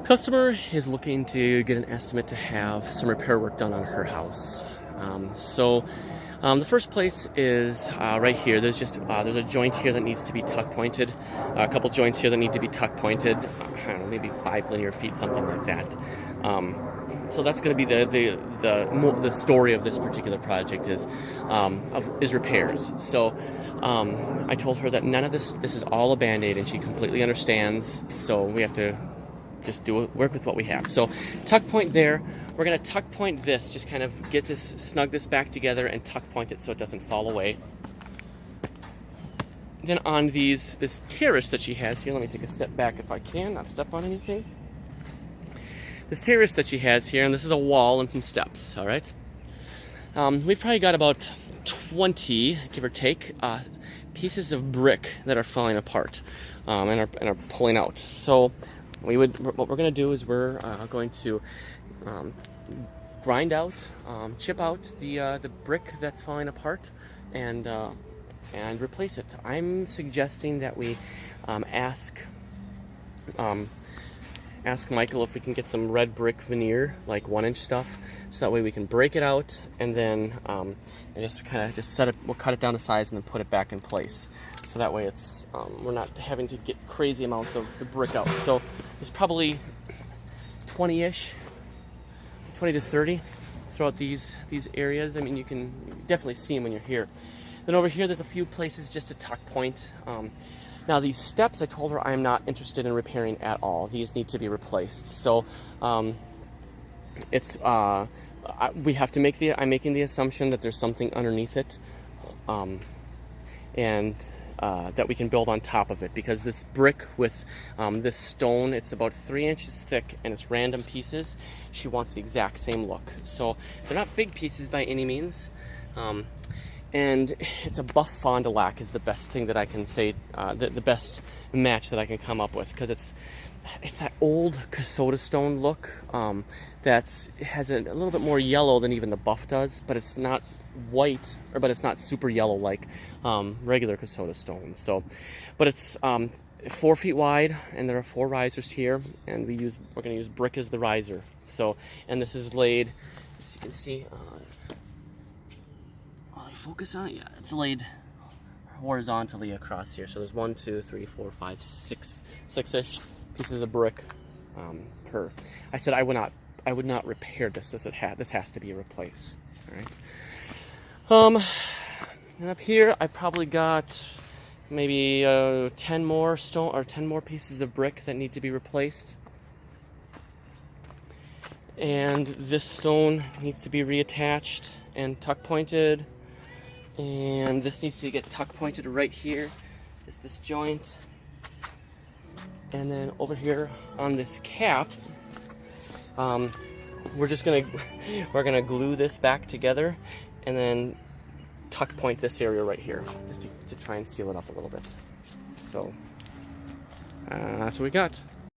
Customer is looking to get an estimate to have some repair work done on her house. The first place is right here. There's a joint here that needs to be tuck pointed, a couple joints here that need to be tuck pointed. I don't know, maybe 5 linear feet, something like that. So that's going to be the story of this particular project is repairs. So I told her that none of this is all a Band-Aid, and she completely understands. So we have to just work with what we have. So tuck point there. We're going to tuck point this, just kind of snug this back together and tuck point it so it doesn't fall away. Then on this terrace that she has here, let me take a step back if I can, not step on anything. This terrace that she has here, and this is a wall and some steps, all right? We've probably got about 20, give or take, pieces of brick that are falling apart and are pulling out. So what we're going to do is we're going to grind out, chip out the brick that's falling apart, and replace it. I'm suggesting that we ask Michael if we can get some red brick veneer, like 1-inch stuff, so that way we can break it out and then set it. We'll cut it down to size and then put it back in place. So that way it's we're not having to get crazy amounts of the brick out. So there's probably 20-ish, 20 to 30 throughout these areas. I mean, you can definitely see them when you're here. Then over here, there's a few places just to tuck point. Now these steps, I told her I'm not interested in repairing at all. These need to be replaced. So I'm making the assumption that there's something underneath it, and that we can build on top of it, because this brick with this stone, it's about 3 inches thick and it's random pieces. She wants the exact same look. So they're not big pieces by any means. And it's a buff Fond du Lac is the best thing that I can say, the best match that I can come up with, because it's that old Casota stone look that has a little bit more yellow than even the buff does, but it's not white, but it's not super yellow like regular Casota stone. So, but it's 4 feet wide, and there are 4 risers here, and we're going to use brick as the riser. So, and this is laid, as you can see. Focus on it. Yeah, it's laid horizontally across here. So there's 1, 2, 3, 4, 5, 6-ish pieces of brick per. I said I would not repair this. This has to be replaced. All right. And up here I probably got maybe 10 more pieces of brick that need to be replaced. And this stone needs to be reattached and tuck pointed. And this needs to get tuck pointed right here, just this joint. And then over here on this cap, we're gonna glue this back together, and then tuck point this area right here, just to try and seal it up a little bit. So that's what we got.